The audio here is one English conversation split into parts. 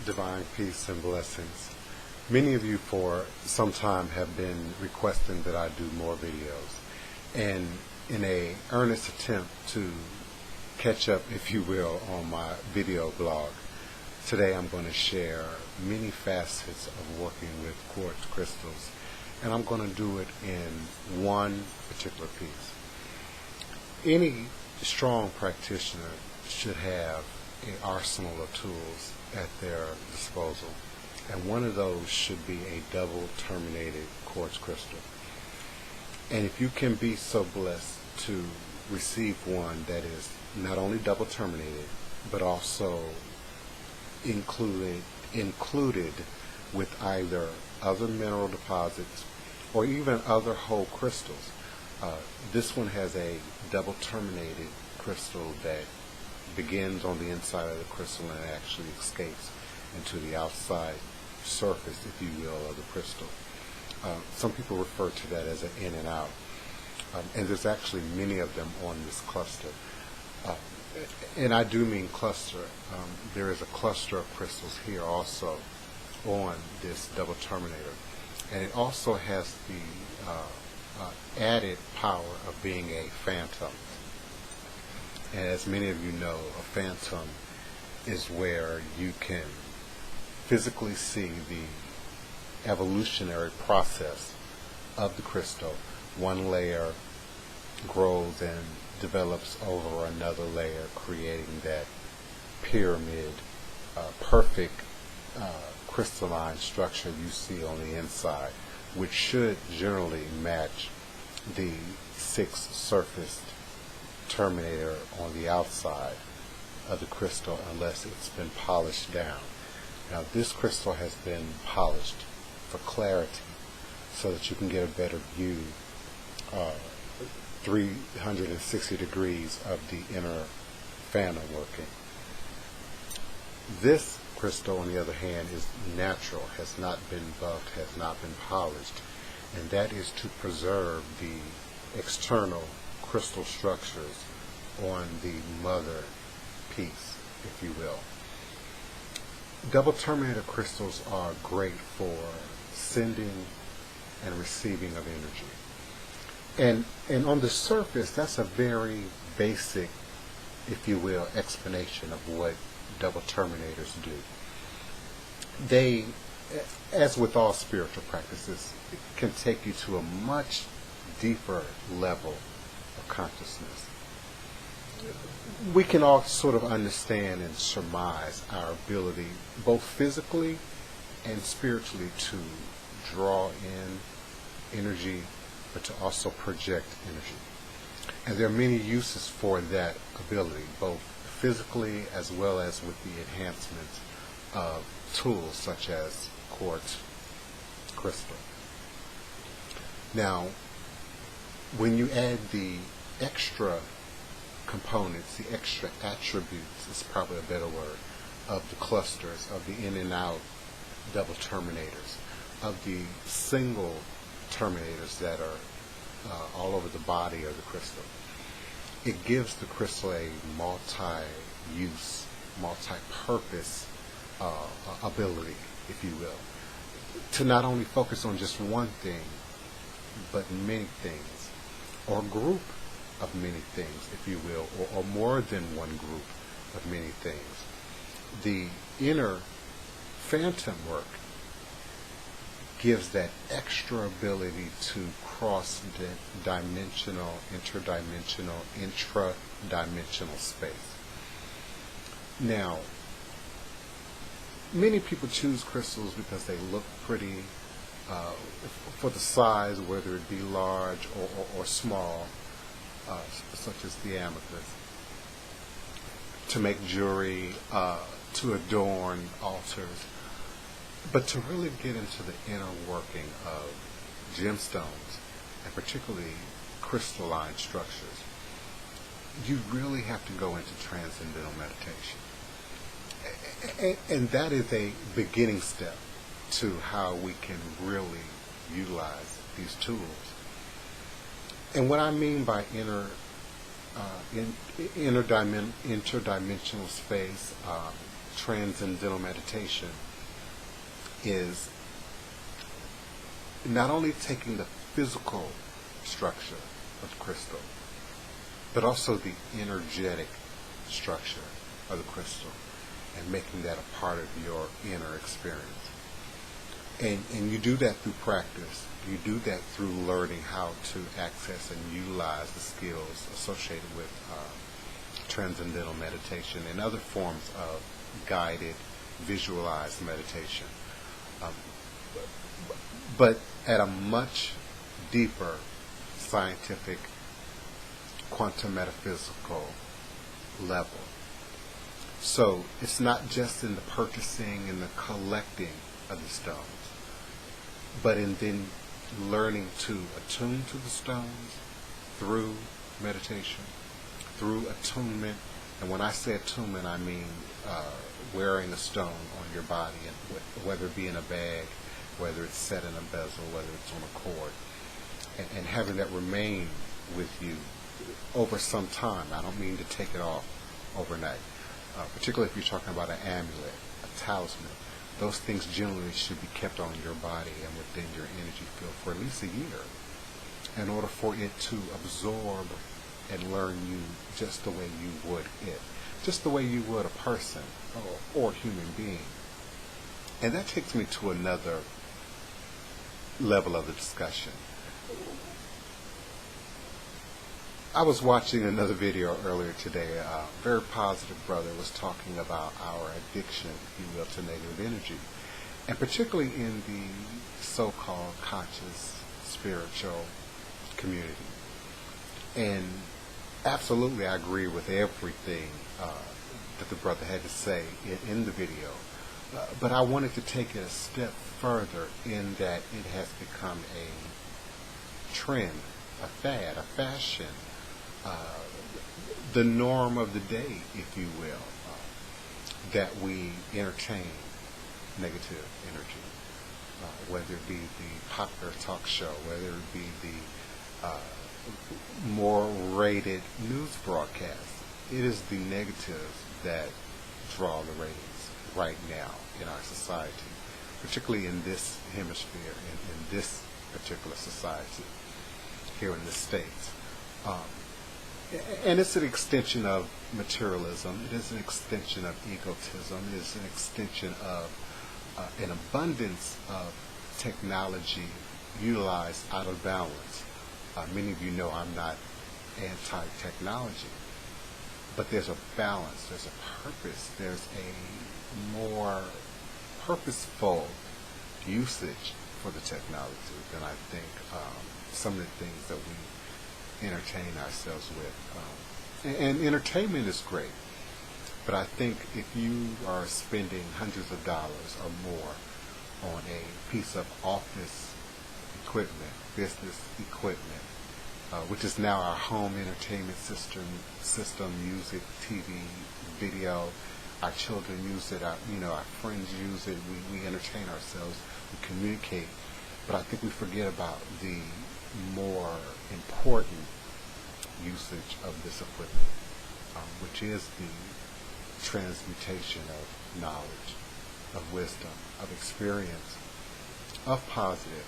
Divine peace and blessings. Many of you for some time have been requesting that I do more videos. And in a earnest attempt to catch up, if you will, on my video blog, today I'm going to share many facets of working with quartz crystals. And I'm going to do it in one particular piece. Any strong practitioner should have an arsenal of tools at their disposal, and one of those should be a double terminated quartz crystal. And if you can be so blessed to receive one that is not only double terminated but also included with either other mineral deposits or even other whole crystals. This one has a double terminated crystal that begins on the inside of the crystal and actually escapes into the outside surface, if you will, of the crystal. Some people refer to that as an in and out. And there's actually many of them on this cluster. And I do mean cluster. There is a cluster of crystals here also on this double terminator. And it also has the added power of being a phantom. And as many of you know, a phantom is where you can physically see the evolutionary process of the crystal. One layer grows and develops over another layer, creating that pyramid, perfect crystalline structure you see on the inside, which should generally match the 6 surfaced terminator on the outside of the crystal, unless it's been polished down. Now this crystal has been polished for clarity so that you can get a better view 360 degrees of the inner phantom working. This crystal, on the other hand, is natural, has not been buffed, has not been polished, and that is to preserve the external crystal structures on the mother piece, if you will. Double terminator crystals are great for sending and receiving of energy. And on the surface, that's a very basic, if you will, explanation of what double terminators do. They, as with all spiritual practices, can take you to a much deeper level of consciousness. We can all sort of understand and surmise our ability, both physically and spiritually, to draw in energy, but to also project energy. And there are many uses for that ability, both physically as well as with the enhancement of tools such as quartz crystal. Now, when you add the extra components, the extra attributes is probably a better word, of the clusters, of the in and out double terminators, of the single terminators that are all over the body of the crystal. It gives the crystal a multi-use, multi-purpose ability, if you will, to not only focus on just one thing, but many things, or group of many things, if you will, or more than one group of many things. The inner phantom work gives that extra ability to cross dimensional, interdimensional, intra-dimensional space. Now, many people choose crystals because they look pretty, for the size, whether it be large or small, such as the amethyst, to make jewelry, to adorn altars. But to really get into the inner working of gemstones, and particularly crystalline structures, you really have to go into transcendental meditation. And that is a beginning step to how we can really utilize these tools. And what I mean by interdimensional space, transcendental meditation is not only taking the physical structure of the crystal, but also the energetic structure of the crystal and making that a part of your inner experience. And you do that through practice. You do that through learning how to access and utilize the skills associated with transcendental meditation and other forms of guided, visualized meditation. But at a much deeper scientific, quantum metaphysical level. So it's not just in the purchasing and the collecting of the stones, but in then learning to attune to the stones through meditation, through attunement. And when I say attunement, I mean wearing a stone on your body, and whether it be in a bag, whether it's set in a bezel, whether it's on a cord, and having that remain with you over some time. I don't mean to take it off overnight, particularly if you're talking about an amulet, a talisman. Those things generally should be kept on your body and within your energy field for at least a year in order for it to absorb and learn you just the way you would it, just the way you would a person or human being. And that takes me to another level of the discussion. I was watching another video earlier today. A very positive brother was talking about our addiction, if you will, to negative energy, and particularly in the so-called conscious spiritual community. And absolutely, I agree with everything that the brother had to say in the video. But I wanted to take it a step further in that it has become a trend, a fad, a fashion, the norm of the day, if you will, that we entertain negative energy, whether it be the popular talk show, whether it be the more rated news broadcast. It is the negatives that draw the ratings right now in our society, particularly in this hemisphere, in this particular society here in the States. And it's an extension of materialism. It is an extension of egotism. It is an extension of an abundance of technology utilized out of balance. Many of you know I'm not anti-technology, but there's a balance, there's a purpose, there's a more purposeful usage for the technology than I think some of the things that we entertain ourselves with. And entertainment is great, but I think if you are spending hundreds of dollars or more on a piece of office equipment, business equipment, which is now our home entertainment system, music, TV, video, our children use it, our friends use it, we entertain ourselves, we communicate, but I think we forget about the more important usage of this equipment, which is the transmutation of knowledge, of wisdom, of experience, of positive.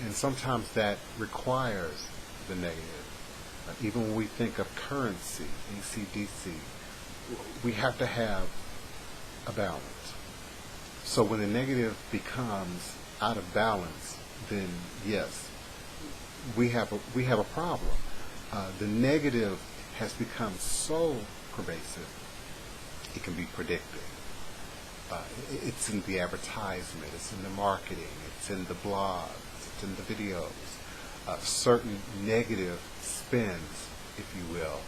And sometimes that requires the negative. Even when we think of currency, ACDC, we have to have a balance. So when the negative becomes out of balance, then yes, we have a problem. The negative has become so pervasive, it can be predicted. It's in the advertisement, it's in the marketing, it's in the blogs, it's in the videos. Certain negative spins, if you will,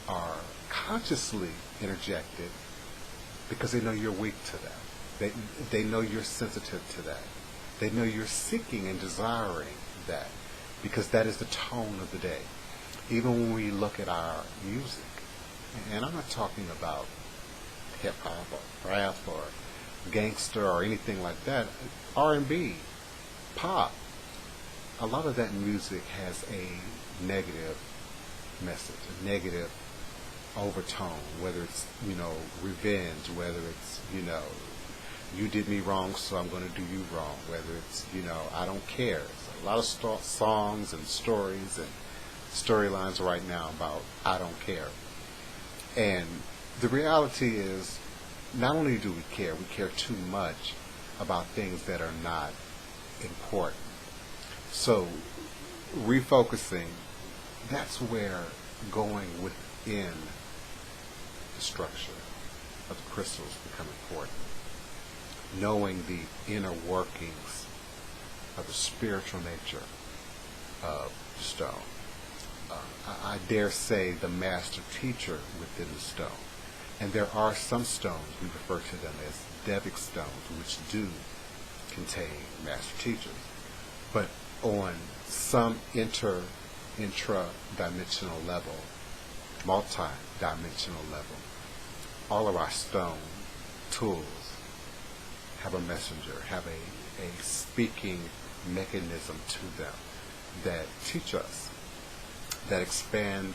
are consciously interjected because they know you're weak to that. They know you're sensitive to that. They know you're seeking and desiring that because that is the tone of the day. Even when we look at our music, and I'm not talking about hip-hop or rap or gangster or anything like that, R&B, pop, a lot of that music has a negative message, a negative overtone, whether it's, revenge, whether it's, you did me wrong, so I'm going to do you wrong, whether it's, I don't care. There's a lot of songs and stories and storylines right now about I don't care. And the reality is, not only do we care too much about things that are not important. So, refocusing, that's where going within the structure of the crystals become important. Knowing the inner workings of the spiritual nature of the stone. I dare say the master teacher within the stone. And there are some stones, we refer to them as Devic stones, which do contain master teachers. But on some intra-dimensional level, multi-dimensional level, all of our stone tools have a messenger, have a speaking mechanism to them that teach us, that expand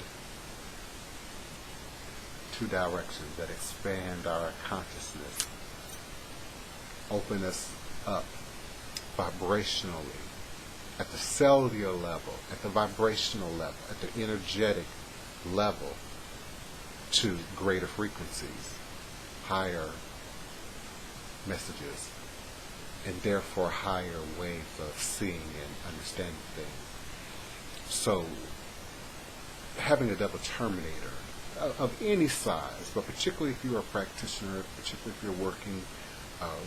two directions, that expand our consciousness, open us up vibrationally, at the cellular level, at the vibrational level, at the energetic level, to greater frequencies, higher messages, and therefore higher ways of seeing and understanding things. So, having a double terminator of any size, but particularly if you're a practitioner, particularly if you're working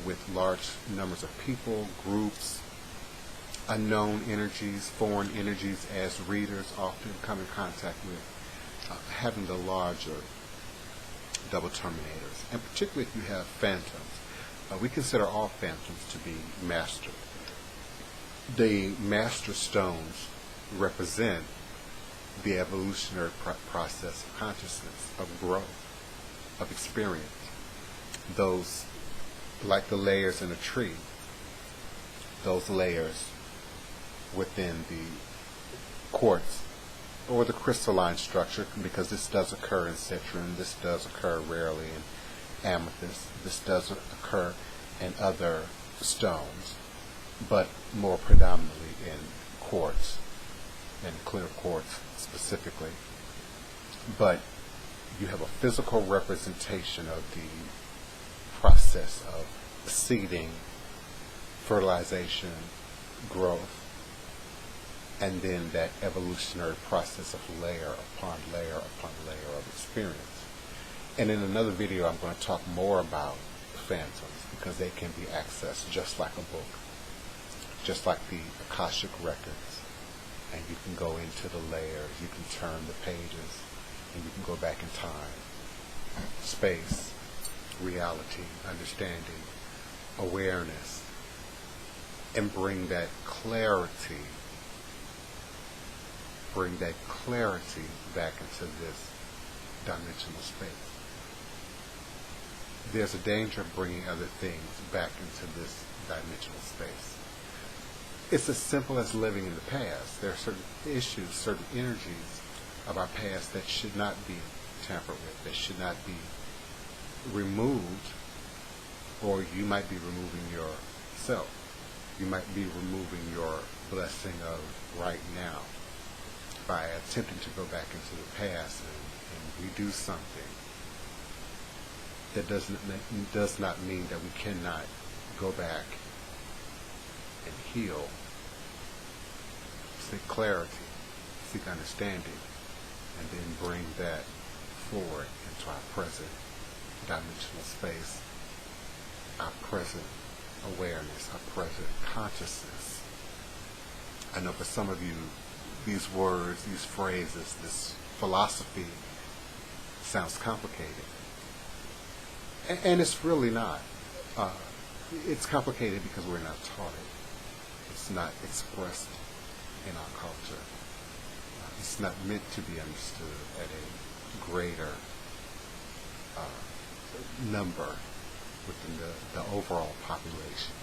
with large numbers of people, groups, unknown energies, foreign energies, as readers often come in contact with, having the larger double terminators, and particularly if you have phantoms. We consider all phantoms to be master. The master stones represent the evolutionary process of consciousness, of growth, of experience. Those, like the layers in a tree, those layers within the quartz or the crystalline structure, because this does occur in citrine, this does occur rarely in amethyst, this does occur in other stones, but more predominantly in quartz, and clear quartz specifically. But you have a physical representation of the process of seeding, fertilization, growth, and then that evolutionary process of layer upon layer upon layer of experience. And in another video I'm going to talk more about phantoms, because they can be accessed just like a book, just like the Akashic records. And you can go into the layers, you can turn the pages, and you can go back in time, space, reality, understanding, awareness, and bring that clarity back into this dimensional space. There's a danger of bringing other things back into this dimensional space. It's as simple as living in the past. There are certain issues, certain energies of our past that should not be tampered with, that should not be removed, or you might be removing yourself. You might be removing your blessing of right now by attempting to go back into the past and redo something. That does not mean that we cannot go back and heal, seek clarity, seek understanding, and then bring that forward into our present dimensional space, our present awareness, our present consciousness. I know for some of you, these words, these phrases, this philosophy sounds complicated. And it's really not. It's complicated because we're not taught it. It's not expressed in our culture. It's not meant to be understood at a greater number within the overall population.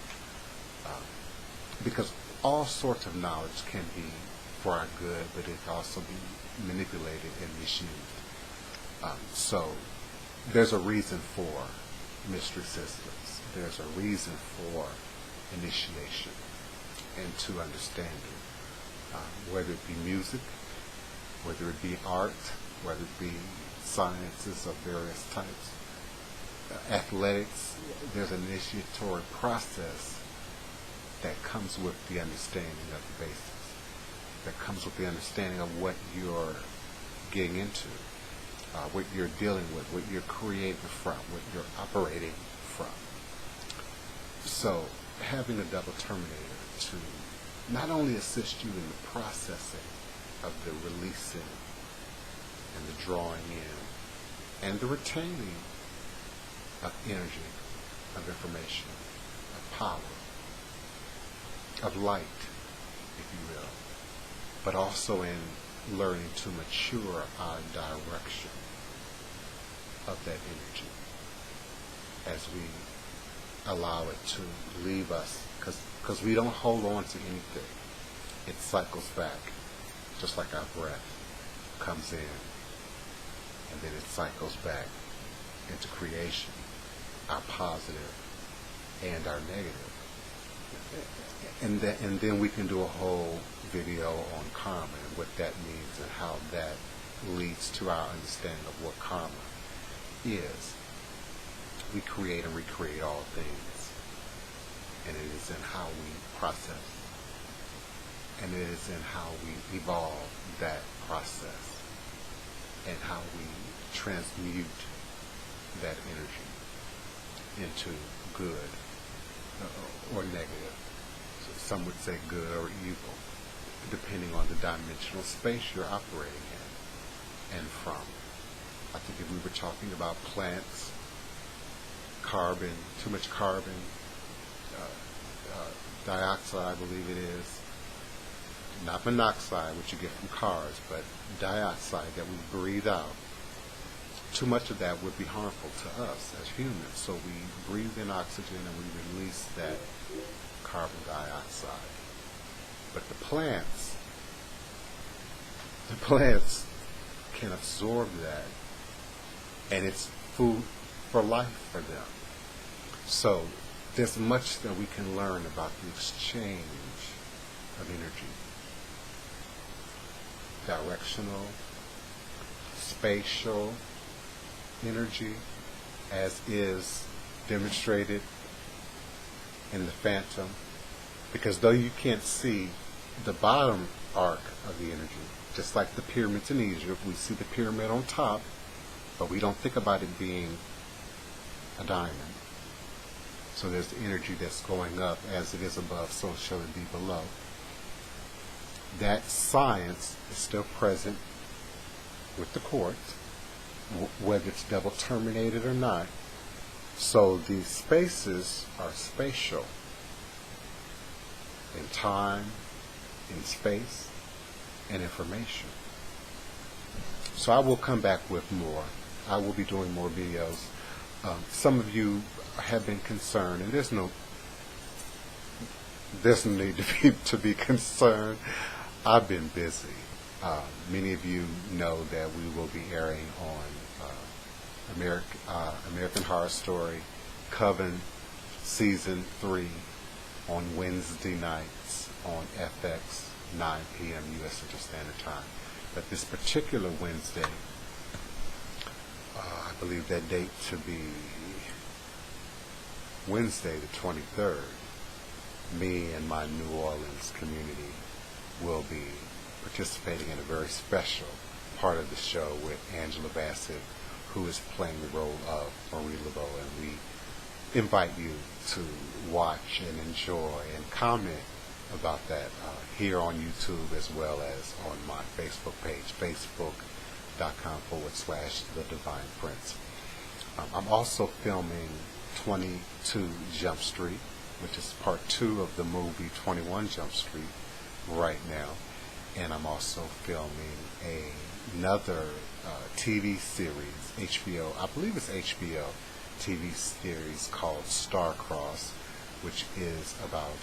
Because all sorts of knowledge can be for our good, but it can also be manipulated and misused. So there's a reason for mystery systems. There's a reason for initiation into understanding, whether it be music, whether it be art, whether it be sciences of various types, athletics. There's an initiatory process that comes with the understanding of the basics, that comes with the understanding of what you're getting into, what you're dealing with, what you're creating from, what you're operating from. So having a double terminator to not only assist you in the processing of the releasing and the drawing in and the retaining of energy, of information, of power, of light, if you will, but also in learning to mature our direction of that energy as we allow it to leave us, because we don't hold on to anything. It cycles back, just like our breath comes in, and then it cycles back into creation, our positive and our negative. And then we can do a whole video on karma and what that means and how that leads to our understanding of what karma is. We create and recreate all things, and it is in how we process, and it is in how we evolve that process, and how we transmute that energy into good or negative. So some would say good or evil, depending on the dimensional space you're operating in and from. I think if we were talking about plants, carbon, too much carbon, dioxide, I believe it is, not monoxide, which you get from cars, but dioxide that we breathe out, too much of that would be harmful to us as humans. So we breathe in oxygen and we release that carbon dioxide. But the plants can absorb that, and it's food for life for them. So there's much that we can learn about the exchange of energy. Directional, spatial energy, as is demonstrated in the phantom. Because though you can't see the bottom arc of the energy, just like the pyramids in Egypt, we see the pyramid on top, but we don't think about it being a diamond. So there's the energy that's going up. As it is above, so shall it be below. That science is still present with the quartz, whether it's double terminated or not. So these spaces are spatial, in time, in space, and information. So I will come back with more. I will be doing more videos. Some of you have been concerned, and there's no need to be concerned. I've been busy. Many of you know that we will be airing on American Horror Story Coven Season 3 on Wednesday nights on FX, 9 p.m. U.S. Central Standard Time. But this particular Wednesday, I believe that date to be Wednesday the 23rd, me and my New Orleans community will be participating in a very special part of the show with Angela Bassett, who is playing the role of Marie Laveau, and we invite you to watch and enjoy and comment about that here on YouTube as well as on my Facebook page, facebook.com/The Divine Prince. I'm also filming 22 Jump Street, which is part 2 of the movie 21 Jump Street right now. And I'm also filming another TV series, HBO, I believe it's HBO TV series called Star-Crossed, which is about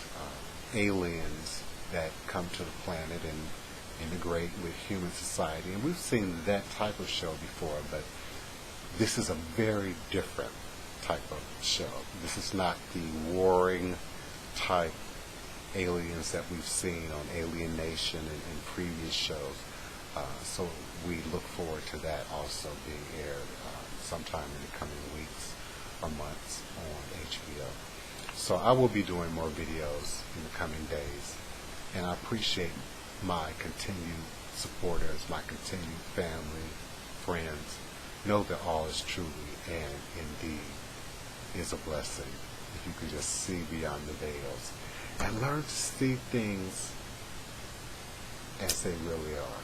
aliens that come to the planet and integrate with human society. And we've seen that type of show before, but This is a very different type of show. This is not the warring type aliens that we've seen on Alien Nation and previous shows. So we look forward to that also being aired sometime in the coming weeks or months on HBO. So I will be doing more videos in the coming days, and I appreciate my continued supporters, my continued family, friends. Know that all is truly and indeed is a blessing if you can just see beyond the veils and learn to see things as they really are.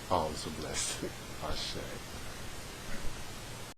All is a blessing. Ashe.